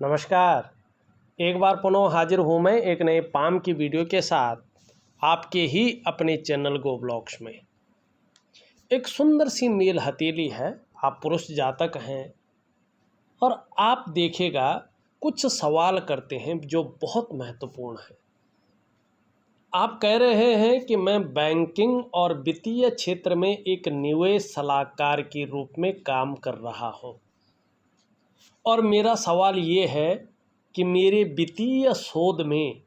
नमस्कार। एक बार पुनः हाजिर हूँ मैं एक नए पाम की वीडियो के साथ आपके ही अपने चैनल गो ब्लॉग्स में। एक सुंदर सी नील हथेली है, आप पुरुष जातक हैं और आप देखिएगा कुछ सवाल करते हैं जो बहुत महत्वपूर्ण है। आप कह रहे हैं कि मैं बैंकिंग और वित्तीय क्षेत्र में एक निवेश सलाहकार के रूप में काम कर रहा हूँ और मेरा सवाल ये है कि मेरे वित्तीय शोध में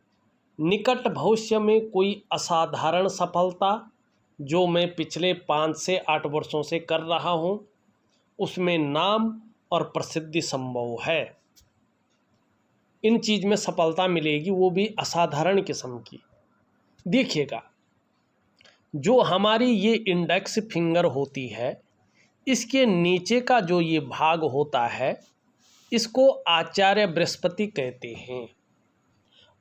निकट भविष्य में कोई असाधारण सफलता जो मैं पिछले 5 से 8 वर्षों से कर रहा हूँ उसमें नाम और प्रसिद्धि संभव है। इन चीज़ में सफलता मिलेगी, वो भी असाधारण किस्म की। देखिएगा, जो हमारी ये इंडेक्स फिंगर होती है, इसके नीचे का जो ये भाग होता है इसको आचार्य बृहस्पति कहते हैं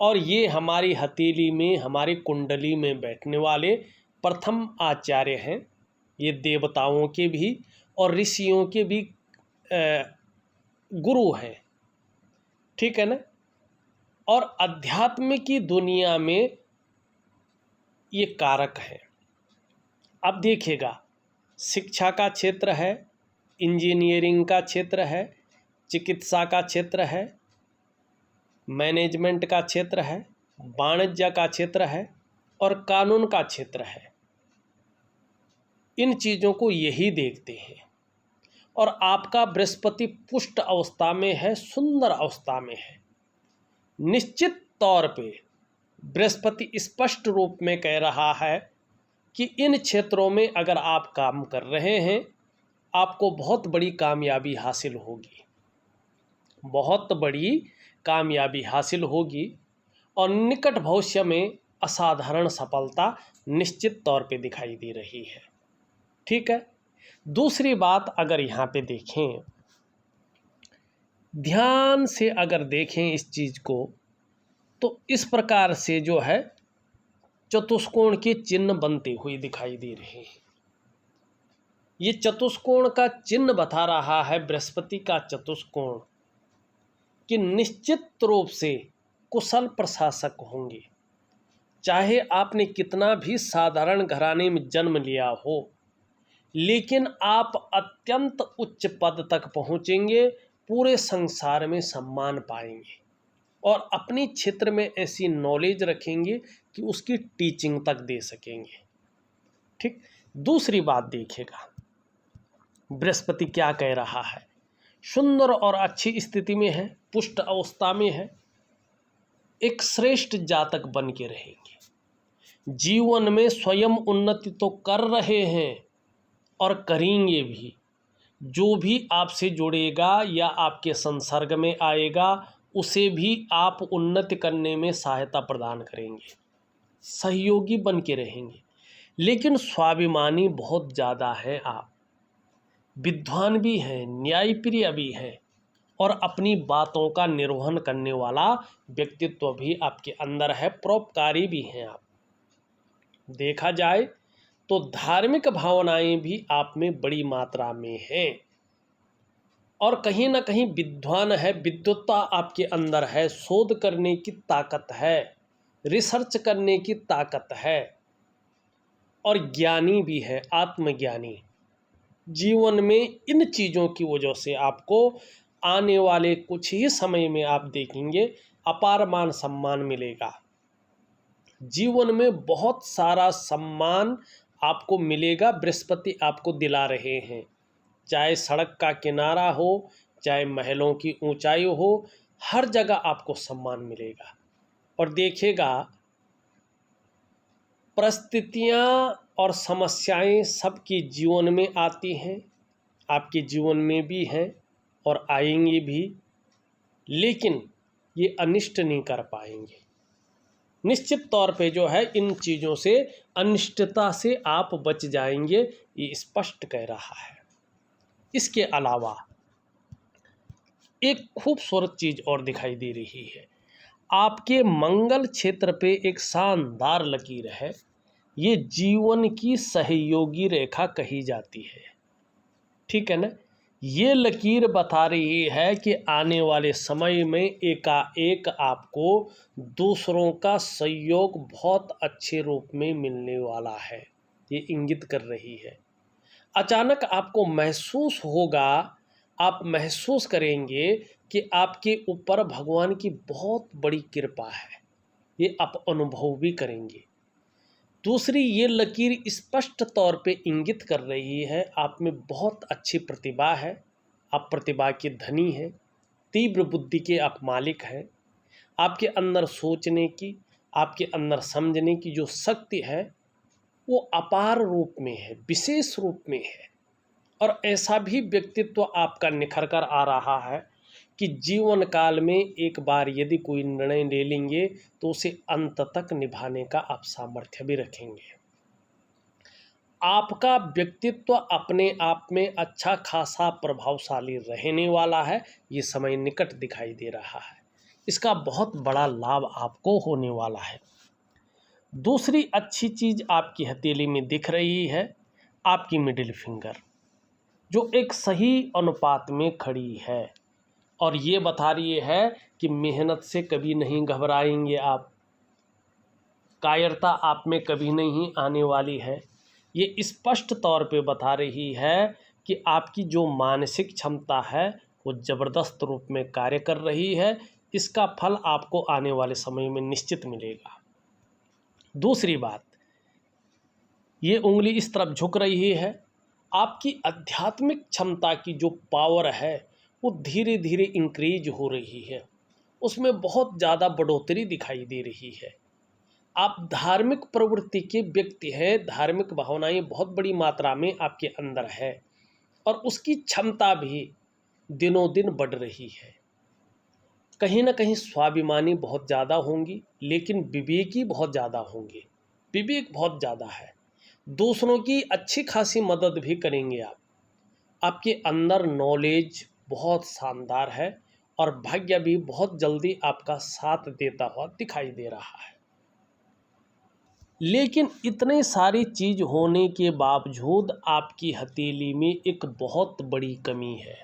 और ये हमारी हथेली में, हमारी कुंडली में बैठने वाले प्रथम आचार्य हैं। ये देवताओं के भी और ऋषियों के भी गुरु हैं, ठीक है ना। और अध्यात्म की दुनिया में ये कारक हैं। अब देखिएगा, शिक्षा का क्षेत्र है, इंजीनियरिंग का क्षेत्र है, चिकित्सा का क्षेत्र है, मैनेजमेंट का क्षेत्र है, वाणिज्य का क्षेत्र है और कानून का क्षेत्र है। इन चीज़ों को यही देखते हैं। और आपका बृहस्पति पुष्ट अवस्था में है, सुंदर अवस्था में है। निश्चित तौर पे बृहस्पति स्पष्ट रूप में कह रहा है कि इन क्षेत्रों में अगर आप काम कर रहे हैं आपको बहुत बड़ी कामयाबी हासिल होगी, बहुत बड़ी कामयाबी हासिल होगी और निकट भविष्य में असाधारण सफलता निश्चित तौर पे दिखाई दे रही है, ठीक है। दूसरी बात, अगर यहाँ पे देखें, ध्यान से अगर देखें इस चीज़ को, तो इस प्रकार से जो है चतुष्कोण के चिन्ह बनते हुए दिखाई दे रहे हैं। ये चतुष्कोण का चिन्ह बता रहा है, बृहस्पति का चतुष्कोण, कि निश्चित रूप से कुशल प्रशासक होंगे। चाहे आपने कितना भी साधारण घराने में जन्म लिया हो, लेकिन आप अत्यंत उच्च पद तक पहुंचेंगे, पूरे संसार में सम्मान पाएंगे और अपने क्षेत्र में ऐसी नॉलेज रखेंगे कि उसकी टीचिंग तक दे सकेंगे, ठीक। दूसरी बात देखिएगा, बृहस्पति क्या कह रहा है, सुंदर और अच्छी स्थिति में है, पुष्ट अवस्था में है, एक श्रेष्ठ जातक बन के रहेंगे, जीवन में स्वयं उन्नति तो कर रहे हैं और करेंगे भी। जो भी आपसे जुड़ेगा या आपके संसर्ग में आएगा उसे भी आप उन्नति करने में सहायता प्रदान करेंगे, सहयोगी बन के रहेंगे। लेकिन स्वाभिमानी बहुत ज़्यादा हैं आप, विद्वान भी हैं, न्यायप्रिय भी हैं और अपनी बातों का निर्वहन करने वाला व्यक्तित्व भी आपके अंदर है, परोपकारी भी हैं आप। देखा जाए तो धार्मिक भावनाएं भी आप में बड़ी मात्रा में हैं और कहीं ना कहीं विद्वान है, विद्वत्ता आपके अंदर है, शोध करने की ताकत है, रिसर्च करने की ताकत है और ज्ञानी भी है, आत्मज्ञानी। जीवन में इन चीज़ों की वजह से आपको आने वाले कुछ ही समय में आप देखेंगे अपार मान सम्मान मिलेगा। जीवन में बहुत सारा सम्मान आपको मिलेगा, बृहस्पति आपको दिला रहे हैं। चाहे सड़क का किनारा हो, चाहे महलों की ऊंचाई हो, हर जगह आपको सम्मान मिलेगा। और देखिएगा, परिस्थितियाँ और समस्याएं सबके जीवन में आती हैं, आपके जीवन में भी हैं और आएंगी भी, लेकिन ये अनिष्ट नहीं कर पाएंगे। निश्चित तौर पे जो है इन चीज़ों से, अनिष्टता से आप बच जाएंगे, ये स्पष्ट कह रहा है। इसके अलावा एक खूबसूरत चीज़ और दिखाई दे रही है, आपके मंगल क्षेत्र पे एक शानदार लकीर है। ये जीवन की सहयोगी रेखा कही जाती है, ठीक है ना। ये लकीर बता रही है कि आने वाले समय में एकाएक आपको दूसरों का सहयोग बहुत अच्छे रूप में मिलने वाला है, ये इंगित कर रही है। अचानक आपको महसूस होगा, आप महसूस करेंगे कि आपके ऊपर भगवान की बहुत बड़ी कृपा है, ये आप अनुभव भी करेंगे। दूसरी ये लकीर स्पष्ट तौर पे इंगित कर रही है आप में बहुत अच्छी प्रतिभा है, आप प्रतिभा के धनी हैं, तीव्र बुद्धि के आप मालिक हैं। आपके अंदर सोचने की, आपके अंदर समझने की जो शक्ति है वो अपार रूप में है, विशेष रूप में है। और ऐसा भी व्यक्तित्व आपका निखर कर आ रहा है कि जीवन काल में एक बार यदि कोई निर्णय ले लेंगे तो उसे अंत तक निभाने का आप सामर्थ्य भी रखेंगे। आपका व्यक्तित्व अपने आप में अच्छा खासा प्रभावशाली रहने वाला है, ये समय निकट दिखाई दे रहा है। इसका बहुत बड़ा लाभ आपको होने वाला है। दूसरी अच्छी चीज़ आपकी हथेली में दिख रही है, आपकी मिडिल फिंगर, जो एक सही अनुपात में खड़ी है और ये बता रही है कि मेहनत से कभी नहीं घबराएंगे आप, कायरता आप में कभी नहीं आने वाली है। ये स्पष्ट तौर पे बता रही है कि आपकी जो मानसिक क्षमता है वो ज़बरदस्त रूप में कार्य कर रही है, इसका फल आपको आने वाले समय में निश्चित मिलेगा। दूसरी बात, ये उंगली इस तरफ झुक रही है, आपकी आध्यात्मिक क्षमता की जो पावर है वो धीरे धीरे इंक्रीज हो रही है, उसमें बहुत ज़्यादा बढ़ोतरी दिखाई दे रही है। आप धार्मिक प्रवृत्ति के व्यक्ति हैं, धार्मिक भावनाएं बहुत बड़ी मात्रा में आपके अंदर है और उसकी क्षमता भी दिनों दिन बढ़ रही है। कहीं ना कहीं स्वाभिमानी बहुत ज़्यादा होंगी, लेकिन विवेकी बहुत ज़्यादा होंगे, विवेक बहुत ज़्यादा है। दूसरों की अच्छी खासी मदद भी करेंगे आप। आपके अंदर नॉलेज बहुत शानदार है और भाग्य भी बहुत जल्दी आपका साथ देता हुआ दिखाई दे रहा है। लेकिन इतने सारी चीज़ होने के बावजूद आपकी हथेली में एक बहुत बड़ी कमी है।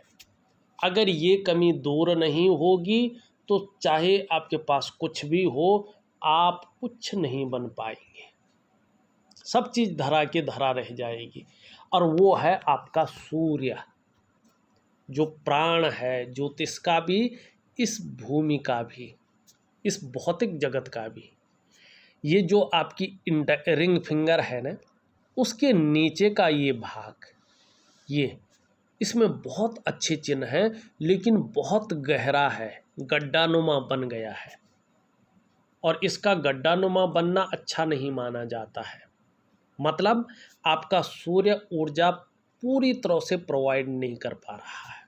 अगर ये कमी दूर नहीं होगी तो चाहे आपके पास कुछ भी हो, आप कुछ नहीं बन पाएंगे, सब चीज़ धरा के धरा रह जाएगी। और वो है आपका सूर्य, जो प्राण है, ज्योतिष का भी, इस भूमि का भी, इस भौतिक जगत का भी। ये जो आपकी रिंग फिंगर है ना, उसके नीचे का ये भाग, ये इसमें बहुत अच्छे चिन्ह हैं, लेकिन बहुत गहरा है, गड्ढानुमा बन गया है और इसका गड्ढानुमा बनना अच्छा नहीं माना जाता है। मतलब आपका सूर्य ऊर्जा पूरी तरह से प्रोवाइड नहीं कर पा रहा है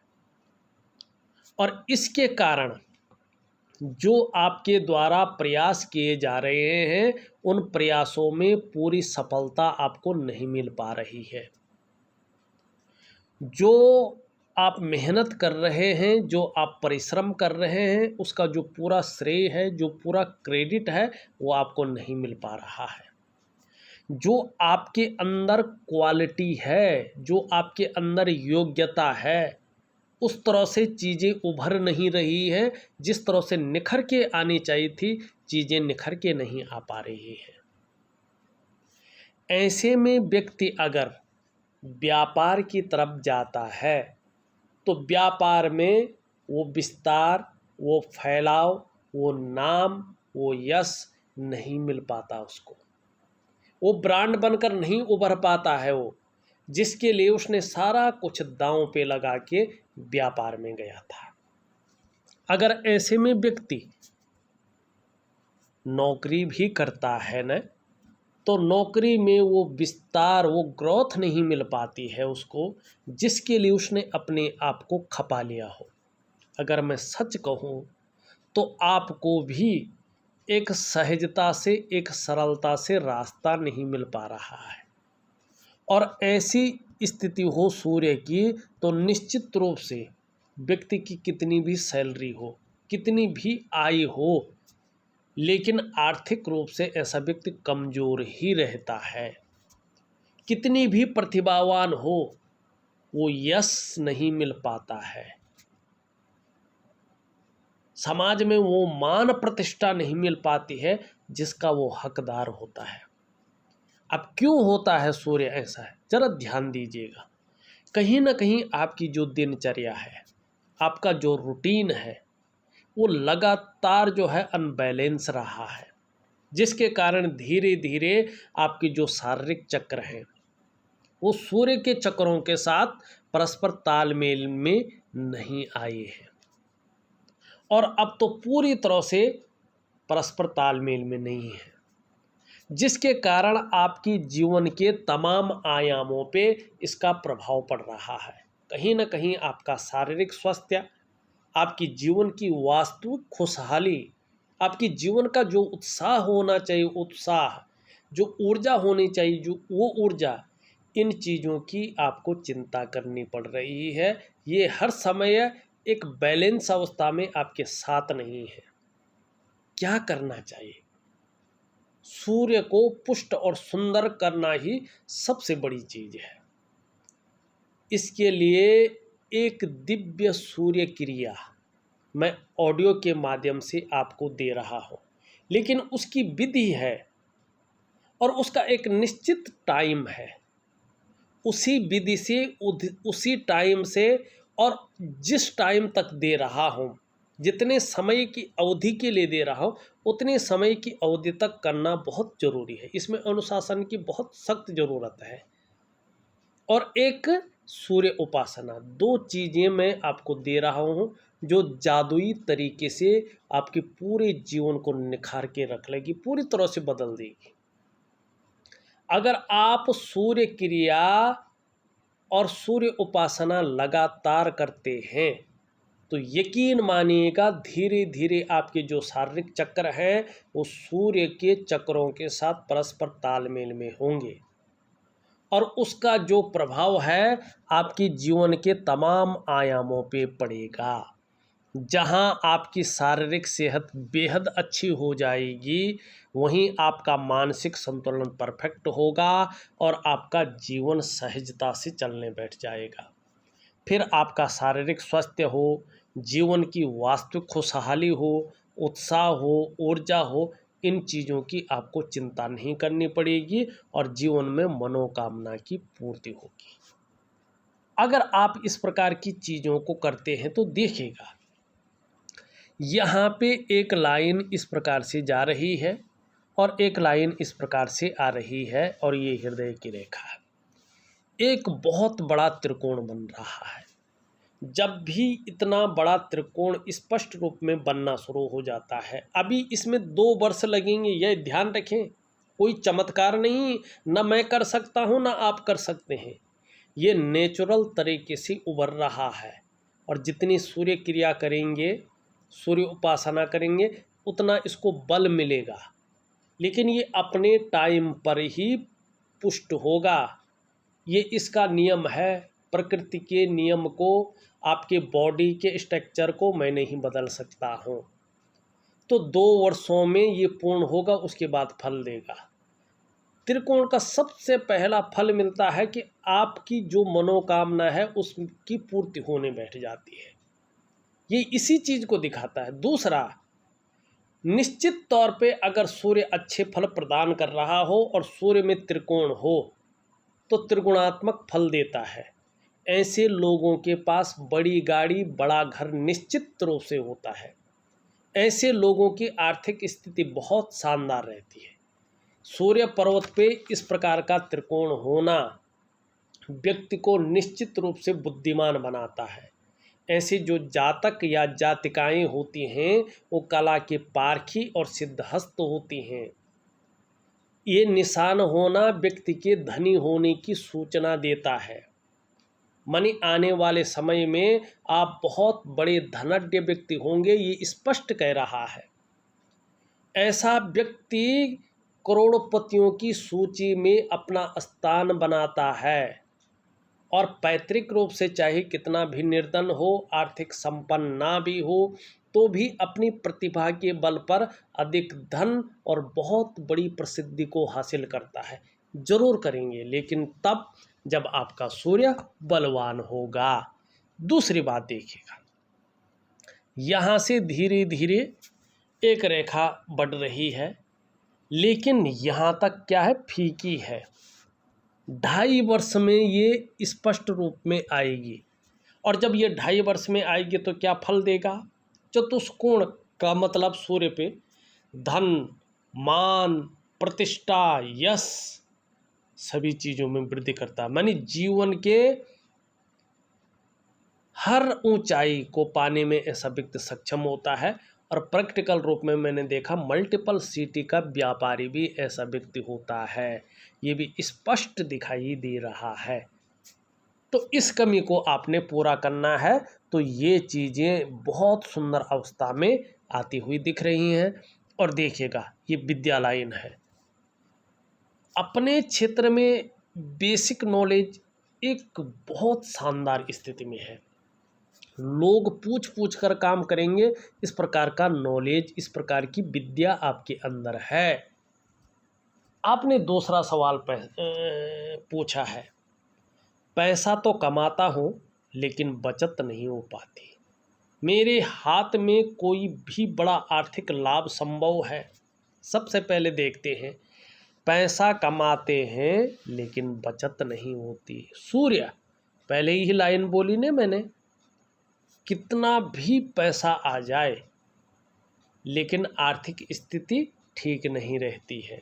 और इसके कारण जो आपके द्वारा प्रयास किए जा रहे हैं उन प्रयासों में पूरी सफलता आपको नहीं मिल पा रही है। जो आप मेहनत कर रहे हैं, जो आप परिश्रम कर रहे हैं, उसका जो पूरा श्रेय है, जो पूरा क्रेडिट है, वो आपको नहीं मिल पा रहा है। जो आपके अंदर क्वालिटी है, जो आपके अंदर योग्यता है, उस तरह से चीज़ें उभर नहीं रही हैं, जिस तरह से निखर के आनी चाहिए थी, चीज़ें निखर के नहीं आ पा रही हैं। ऐसे में व्यक्ति अगर व्यापार की तरफ जाता है तो व्यापार में वो विस्तार, वो फैलाव, वो नाम, वो यश नहीं मिल पाता उसको, वो ब्रांड बनकर नहीं उभर पाता है वो, जिसके लिए उसने सारा कुछ दांव पे लगा के व्यापार में गया था। अगर ऐसे में व्यक्ति नौकरी भी करता है न, तो नौकरी में वो विस्तार, वो ग्रोथ नहीं मिल पाती है उसको, जिसके लिए उसने अपने आप को खपा लिया हो। अगर मैं सच कहूँ तो आपको भी एक सहजता से, एक सरलता से रास्ता नहीं मिल पा रहा है और ऐसी स्थिति हो सूर्य की तो निश्चित रूप से व्यक्ति की कितनी भी सैलरी हो, कितनी भी आय हो, लेकिन आर्थिक रूप से ऐसा व्यक्ति कमज़ोर ही रहता है। कितनी भी प्रतिभावान हो, वो यश नहीं मिल पाता है, समाज में वो मान प्रतिष्ठा नहीं मिल पाती है जिसका वो हकदार होता है। अब क्यों होता है सूर्य ऐसा है, जरा ध्यान दीजिएगा। कहीं ना कहीं आपकी जो दिनचर्या है, आपका जो रूटीन है, वो लगातार जो है अनबैलेंस रहा है, जिसके कारण धीरे धीरे आपके जो शारीरिक चक्र हैं वो सूर्य के चक्रों के साथ परस्पर तालमेल में नहीं आए हैं, और अब तो पूरी तरह से परस्पर तालमेल में नहीं है, जिसके कारण आपकी जीवन के तमाम आयामों पे इसका प्रभाव पड़ रहा है। कहीं ना कहीं आपका शारीरिक स्वास्थ्य, आपकी जीवन की वास्तविक खुशहाली, आपकी जीवन का जो उत्साह होना चाहिए, उत्साह, जो ऊर्जा होनी चाहिए, जो वो ऊर्जा, इन चीज़ों की आपको चिंता करनी पड़ रही है। ये हर समय एक बैलेंस अवस्था में आपके साथ नहीं है। क्या करना चाहिए? सूर्य को पुष्ट और सुंदर करना ही सबसे बड़ी चीज़ है। इसके लिए एक दिव्य सूर्य क्रिया मैं ऑडियो के माध्यम से आपको दे रहा हूँ, लेकिन उसकी विधि है और उसका एक निश्चित टाइम है। उसी विधि से, उसी टाइम से, और जिस टाइम तक दे रहा हूँ, जितने समय की अवधि के लिए दे रहा हूँ, उतने समय की अवधि तक करना बहुत ज़रूरी है। इसमें अनुशासन की बहुत सख्त ज़रूरत है। और एक सूर्य उपासना, दो चीज़ें मैं आपको दे रहा हूँ जो जादुई तरीके से आपके पूरे जीवन को निखार के रख लेगी, पूरी तरह से बदल देगी। अगर आप सूर्य क्रिया और सूर्य उपासना लगातार करते हैं तो यकीन मानिएगा धीरे धीरे आपके जो शारीरिक चक्र हैं वो सूर्य के चक्रों के साथ परस्पर तालमेल में होंगे, और उसका जो प्रभाव है आपकी जीवन के तमाम आयामों पे पड़ेगा। जहां आपकी शारीरिक सेहत बेहद अच्छी हो जाएगी, वहीं आपका मानसिक संतुलन परफेक्ट होगा और आपका जीवन सहजता से चलने बैठ जाएगा। फिर आपका शारीरिक स्वास्थ्य हो, जीवन की वास्तविक खुशहाली हो, उत्साह हो, ऊर्जा हो, इन चीज़ों की आपको चिंता नहीं करनी पड़ेगी और जीवन में मनोकामना की पूर्ति होगी। अगर आप इस प्रकार की चीज़ों को करते हैं तो देखिएगा, यहाँ पे एक लाइन इस प्रकार से जा रही है और एक लाइन इस प्रकार से आ रही है, और ये हृदय की रेखा है। एक बहुत बड़ा त्रिकोण बन रहा है। जब भी इतना बड़ा त्रिकोण स्पष्ट रूप में बनना शुरू हो जाता है, अभी इसमें 2 वर्ष लगेंगे, यह ध्यान रखें। कोई चमत्कार नहीं, न मैं कर सकता हूँ न आप कर सकते हैं। ये नेचुरल तरीके से उभर रहा है, और जितनी सूर्य क्रिया करेंगे, सूर्य उपासना करेंगे, उतना इसको बल मिलेगा। लेकिन ये अपने टाइम पर ही पुष्ट होगा। ये इसका नियम है। प्रकृति के नियम को, आपके बॉडी के स्ट्रक्चर को मैं नहीं बदल सकता हूँ। तो 2 वर्षों में ये पूर्ण होगा, उसके बाद फल देगा। त्रिकोण का सबसे पहला फल मिलता है कि आपकी जो मनोकामना है उसकी पूर्ति होने बैठ जाती है। ये इसी चीज़ को दिखाता है। दूसरा, निश्चित तौर पे अगर सूर्य अच्छे फल प्रदान कर रहा हो और सूर्य में त्रिकोण हो तो त्रिगुणात्मक फल देता है। ऐसे लोगों के पास बड़ी गाड़ी, बड़ा घर निश्चित रूप से होता है। ऐसे लोगों की आर्थिक स्थिति बहुत शानदार रहती है। सूर्य पर्वत पे इस प्रकार का त्रिकोण होना व्यक्ति को निश्चित रूप से बुद्धिमान बनाता है। ऐसे जो जातक या जातिकाएं होती हैं वो कला के पारखी और सिद्धहस्त होती हैं। ये निशान होना व्यक्ति के धनी होने की सूचना देता है। माने आने वाले समय में आप बहुत बड़े धनाढ्य व्यक्ति होंगे, ये स्पष्ट कह रहा है। ऐसा व्यक्ति करोड़पतियों की सूची में अपना स्थान बनाता है, और पैतृक रूप से चाहे कितना भी निर्धन हो, आर्थिक संपन्न ना भी हो, तो भी अपनी प्रतिभा के बल पर अधिक धन और बहुत बड़ी प्रसिद्धि को हासिल करता है। जरूर करेंगे, लेकिन तब जब आपका सूर्य बलवान होगा। दूसरी बात देखिएगा, यहाँ से धीरे धीरे एक रेखा बढ़ रही है, लेकिन यहाँ तक क्या है, फीकी है। 2.5 वर्ष में ये स्पष्ट रूप में आएगी, और जब ये 2.5 वर्ष में आएगी तो क्या फल देगा? चतुष्कोण का मतलब सूर्य पे धन, मान, प्रतिष्ठा, यश सभी चीज़ों में वृद्धि करता है। मानी जीवन के हर ऊंचाई को पाने में ऐसा व्यक्ति सक्षम होता है। और प्रैक्टिकल रूप में मैंने देखा मल्टीपल सिटी का व्यापारी भी ऐसा व्यक्ति होता है। ये भी स्पष्ट दिखाई दे रहा है। तो इस कमी को आपने पूरा करना है, तो ये चीज़ें बहुत सुंदर अवस्था में आती हुई दिख रही हैं। और देखिएगा, ये विद्या लाइन है। अपने क्षेत्र में बेसिक नॉलेज एक बहुत शानदार स्थिति में है। लोग पूछ पूछ कर काम करेंगे। इस प्रकार का नॉलेज, इस प्रकार की विद्या आपके अंदर है। आपने दूसरा सवाल पूछा है, पैसा तो कमाता हूँ लेकिन बचत नहीं हो पाती। मेरे हाथ में कोई भी बड़ा आर्थिक लाभ संभव है? सबसे पहले देखते हैं, पैसा कमाते हैं लेकिन बचत नहीं होती। सूर्य, पहले ही लाइन बोली ने मैंने, कितना भी पैसा आ जाए लेकिन आर्थिक स्थिति ठीक नहीं रहती है।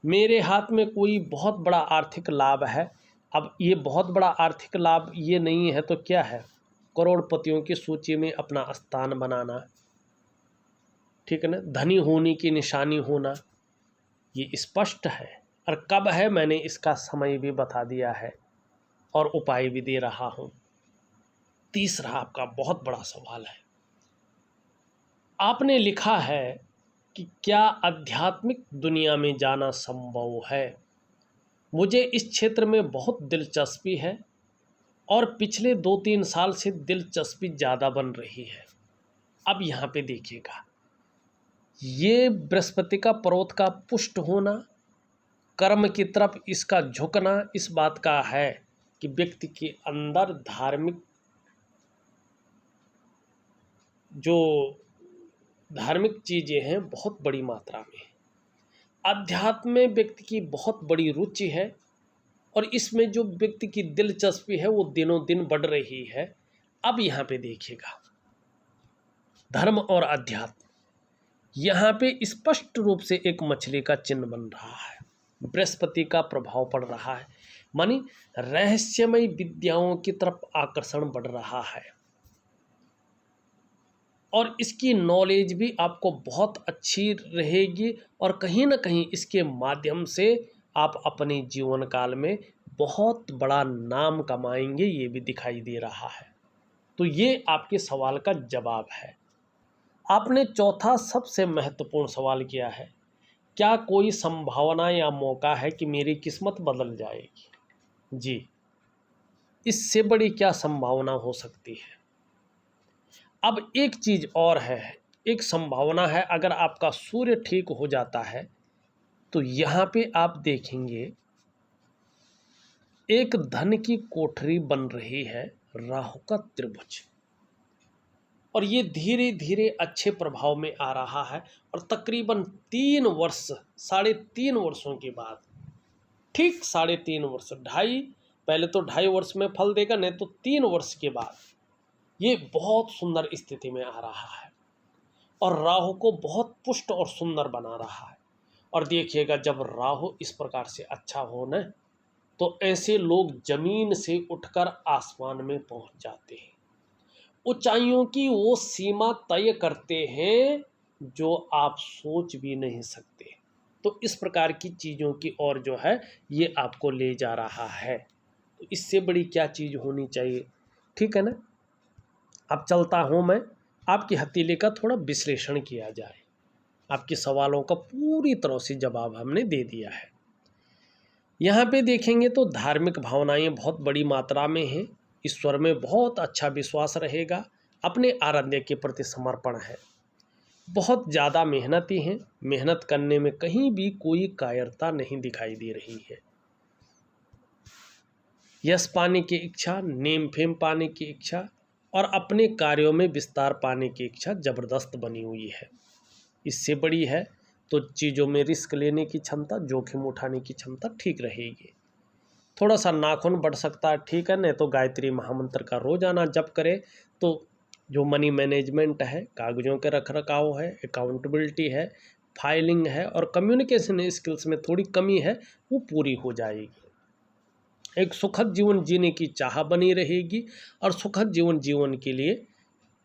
मेरे हाथ में कोई बहुत बड़ा आर्थिक लाभ है। अब ये बहुत बड़ा आर्थिक लाभ ये नहीं है तो क्या है? करोड़पतियों की सूची में अपना स्थान बनाना, ठीक है ना, धनी होने की निशानी होना, ये स्पष्ट है। और कब है, मैंने इसका समय भी बता दिया है और उपाय भी दे रहा हूँ। तीसरा आपका बहुत बड़ा सवाल है, आपने लिखा है कि क्या आध्यात्मिक दुनिया में जाना संभव है? मुझे इस क्षेत्र में बहुत दिलचस्पी है और पिछले 2-3 साल से दिलचस्पी ज़्यादा बन रही है। अब यहाँ पे देखिएगा, ये बृहस्पति का पर्वत का पुष्ट होना, कर्म की तरफ इसका झुकना, इस बात का है कि व्यक्ति के अंदर धार्मिक चीज़ें हैं बहुत बड़ी मात्रा में। अध्यात्म में व्यक्ति की बहुत बड़ी रुचि है और इसमें जो व्यक्ति की दिलचस्पी है वो दिनों दिन बढ़ रही है। अब यहाँ पे देखिएगा, धर्म और अध्यात्म, यहाँ पे स्पष्ट रूप से एक मछली का चिन्ह बन रहा है। बृहस्पति का प्रभाव पड़ रहा है, मानी रहस्यमय विद्याओं की तरफ आकर्षण बढ़ रहा है। और इसकी नॉलेज भी आपको बहुत अच्छी रहेगी और कहीं ना कहीं इसके माध्यम से आप अपने जीवन काल में बहुत बड़ा नाम कमाएंगे, ये भी दिखाई दे रहा है। तो ये आपके सवाल का जवाब है। आपने चौथा सबसे महत्वपूर्ण सवाल किया है, क्या कोई संभावना या मौका है कि मेरी किस्मत बदल जाएगी? जी, इससे बड़ी क्या संभावना हो सकती है? अब एक चीज़ और है, एक संभावना है, अगर आपका सूर्य ठीक हो जाता है तो यहाँ पे आप देखेंगे एक धन की कोठरी बन रही है, राहु का त्रिभुज, और ये धीरे धीरे अच्छे प्रभाव में आ रहा है। और तकरीबन 3 वर्ष, 3.5 वर्षों के बाद, ठीक 3.5 वर्ष, पहले तो 2.5 वर्ष में फल देगा, नहीं तो 3 वर्ष के बाद ये बहुत सुंदर स्थिति में आ रहा है और राहु को बहुत पुष्ट और सुंदर बना रहा है। और देखिएगा, जब राहु इस प्रकार से अच्छा हो न, तो ऐसे लोग जमीन से उठकर आसमान में पहुंच जाते हैं, ऊंचाइयों की वो सीमा तय करते हैं जो आप सोच भी नहीं सकते। तो इस प्रकार की चीज़ों की ओर जो है ये आपको ले जा रहा है। तो इससे बड़ी क्या चीज़ होनी चाहिए? ठीक है ना। अब चलता हूँ मैं, आपकी हथेली का थोड़ा विश्लेषण किया जाए। आपके सवालों का पूरी तरह से जवाब हमने दे दिया है। यहाँ पे देखेंगे तो धार्मिक भावनाएं बहुत बड़ी मात्रा में हैं, ईश्वर में बहुत अच्छा विश्वास रहेगा, अपने आराध्य के प्रति समर्पण है, बहुत ज़्यादा मेहनती हैं, मेहनत करने में कहीं भी कोई कायरता नहीं दिखाई दे रही है। यश पाने की इच्छा, नेम फेम पाने की इच्छा और अपने कार्यों में विस्तार पाने की इच्छा ज़बरदस्त बनी हुई है। इससे बड़ी है तो चीज़ों में रिस्क लेने की क्षमता, जोखिम उठाने की क्षमता ठीक रहेगी। थोड़ा सा नाखून बढ़ सकता है, ठीक है, नहीं तो गायत्री महामंत्र का रोजाना जप करे तो जो मनी मैनेजमेंट है, कागजों के रख रखाव है, अकाउंटेबिलिटी है, फाइलिंग है और कम्युनिकेशन स्किल्स में थोड़ी कमी है, वो पूरी हो जाएगी। एक सुखद जीवन जीने की चाह बनी रहेगी और सुखद जीवन जीवन के लिए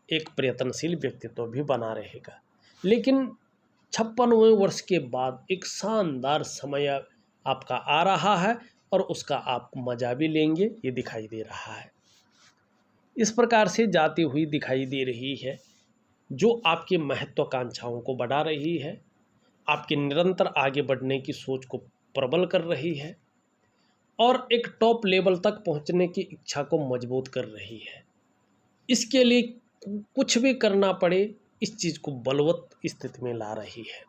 एक प्रयत्नशील व्यक्तित्व भी बना रहेगा। लेकिन 56वें वर्ष के बाद एक शानदार समय आपका आ रहा है और उसका आप मजा भी लेंगे, ये दिखाई दे रहा है। इस प्रकार से जाती हुई दिखाई दे रही है, जो आपकी महत्वाकांक्षाओं को बढ़ा रही है, आपके निरंतर आगे बढ़ने की सोच को प्रबल कर रही है और एक टॉप लेवल तक पहुंचने की इच्छा को मजबूत कर रही है। इसके लिए कुछ भी करना पड़े, इस चीज़ को बलवत स्थिति में ला रही है।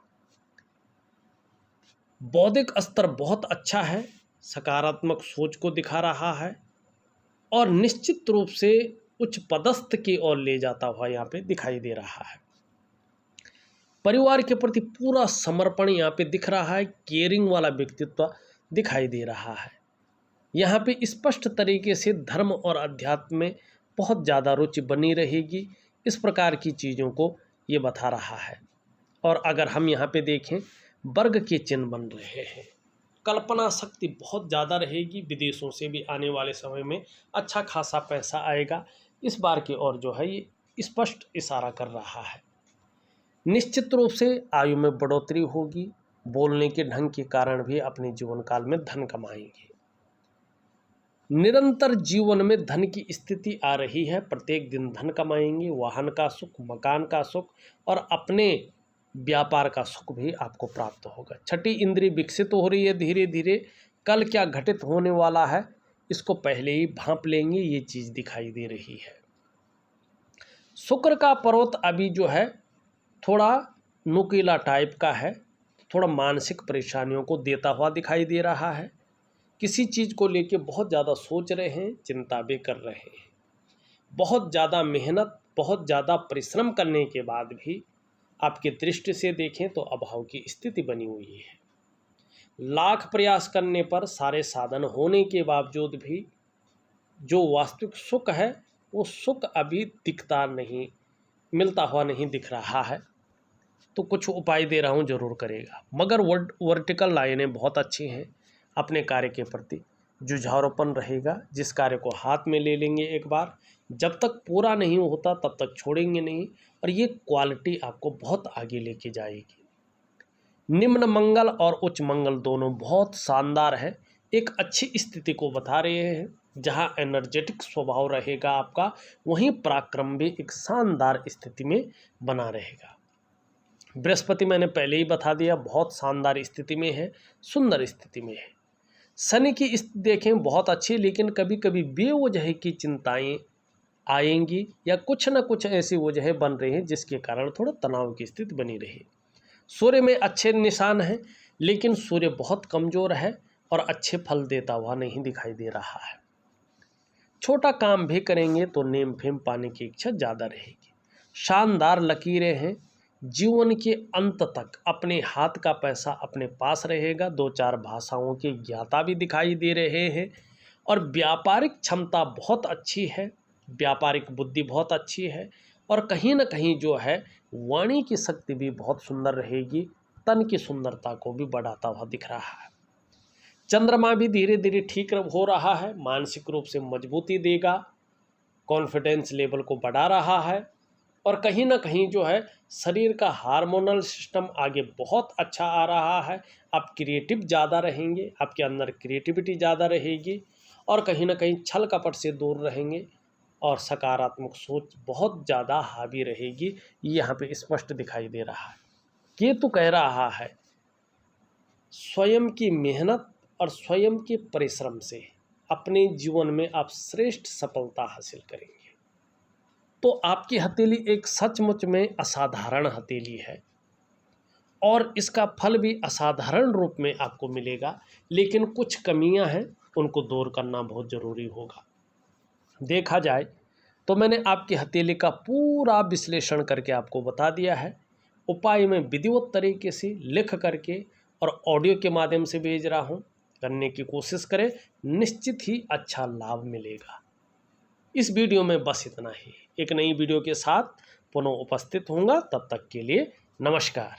बौद्धिक स्तर बहुत अच्छा है, सकारात्मक सोच को दिखा रहा है और निश्चित रूप से उच्च पदस्थ की ओर ले जाता हुआ यहाँ पे दिखाई दे रहा है। परिवार के प्रति पूरा समर्पण यहाँ पे दिख रहा है, केयरिंग वाला व्यक्तित्व दिखाई दे रहा है। यहाँ पे स्पष्ट तरीके से धर्म और अध्यात्म में बहुत ज़्यादा रुचि बनी रहेगी। इस प्रकार की चीज़ों को ये बता रहा है। और अगर हम यहाँ पे देखें, वर्ग के चिन्ह बन रहे हैं, कल्पना शक्ति बहुत ज़्यादा रहेगी, विदेशों से भी आने वाले समय में अच्छा खासा पैसा आएगा। इस बार की ओर जो है ये स्पष्ट इशारा कर रहा है। निश्चित रूप से आयु में बढ़ोतरी होगी, बोलने के ढंग के कारण भी अपने जीवन काल में धन कमाएंगे। निरंतर जीवन में धन की स्थिति आ रही है, प्रत्येक दिन धन कमाएंगे, वाहन का सुख, मकान का सुख और अपने व्यापार का सुख भी आपको प्राप्त होगा। छठी इंद्रिय विकसित हो रही है धीरे धीरे। कल क्या घटित होने वाला है इसको पहले ही भांप लेंगे, ये चीज़ दिखाई दे रही है। शुक्र का पर्वत अभी जो है थोड़ा नुकीला टाइप का है, थोड़ा मानसिक परेशानियों को देता हुआ दिखाई दे रहा है। किसी चीज़ को लेके बहुत ज़्यादा सोच रहे हैं, चिंता भी कर रहे हैं। बहुत ज़्यादा मेहनत, बहुत ज़्यादा परिश्रम करने के बाद भी आपकी दृष्टि से देखें तो अभाव की स्थिति बनी हुई है। लाख प्रयास करने पर सारे साधन होने के बावजूद भी जो वास्तविक सुख है वो सुख अभी दिखता नहीं, मिलता हुआ नहीं दिख रहा है। तो कुछ उपाय दे रहा हूँ, जरूर करेगा। मगर वर्टिकल लाइनें बहुत अच्छी हैं। अपने कार्य के प्रति जुझारूपन रहेगा, जिस कार्य को हाथ में ले लेंगे एक बार, जब तक पूरा नहीं होता तब तक छोड़ेंगे नहीं और ये क्वालिटी आपको बहुत आगे लेके जाएगी। निम्न मंगल और उच्च मंगल दोनों बहुत शानदार है, एक अच्छी स्थिति को बता रहे हैं। जहाँ एनर्जेटिक स्वभाव रहेगा आपका, वहीं पराक्रम भी एक शानदार स्थिति में बना रहेगा। बृहस्पति मैंने पहले ही बता दिया, बहुत शानदार स्थिति में है, सुंदर स्थिति में है। शनि की स्थिति देखें बहुत अच्छी, लेकिन कभी कभी बेवजह की चिंताएं आएंगी या कुछ न कुछ ऐसी वजह बन रही हैं जिसके कारण थोड़ा तनाव की स्थिति बनी रही। सूर्य में अच्छे निशान हैं, लेकिन सूर्य बहुत कमज़ोर है और अच्छे फल देता हुआ नहीं दिखाई दे रहा है। छोटा काम भी करेंगे तो नेम फेम पाने की इच्छा ज़्यादा रहेगी। शानदार लकीरें हैं, जीवन के अंत तक अपने हाथ का पैसा अपने पास रहेगा। 2-4 भाषाओं के ज्ञाता भी दिखाई दे रहे हैं और व्यापारिक क्षमता बहुत अच्छी है, व्यापारिक बुद्धि बहुत अच्छी है और कहीं ना कहीं जो है वाणी की शक्ति भी बहुत सुंदर रहेगी, तन की सुंदरता को भी बढ़ाता हुआ दिख रहा है। चंद्रमा भी धीरे धीरे ठीक हो रहा है, मानसिक रूप से मजबूती देगा, कॉन्फिडेंस लेवल को बढ़ा रहा है और कहीं ना कहीं जो है शरीर का हार्मोनल सिस्टम आगे बहुत अच्छा आ रहा है। आप क्रिएटिव ज़्यादा रहेंगे, आपके अंदर क्रिएटिविटी ज़्यादा रहेगी और कहीं ना कहीं छल कपट से दूर रहेंगे और सकारात्मक सोच बहुत ज़्यादा हावी रहेगी। यहाँ पे स्पष्ट दिखाई दे रहा है। केतु कह रहा है स्वयं की मेहनत और स्वयं के परिश्रम से अपने जीवन में आप श्रेष्ठ सफलता हासिल करेंगे। तो आपकी हथेली एक सचमुच में असाधारण हथेली है और इसका फल भी असाधारण रूप में आपको मिलेगा, लेकिन कुछ कमियां हैं उनको दूर करना बहुत ज़रूरी होगा। देखा जाए तो मैंने आपकी हथेली का पूरा विश्लेषण करके आपको बता दिया है। उपाय मैं विधिवत तरीके से लिख करके और ऑडियो के माध्यम से भेज रहा हूँ। करने की कोशिश करें, निश्चित ही अच्छा लाभ मिलेगा। इस वीडियो में बस इतना ही। एक नई वीडियो के साथ पुनः उपस्थित होऊंगा। तब तक के लिए नमस्कार।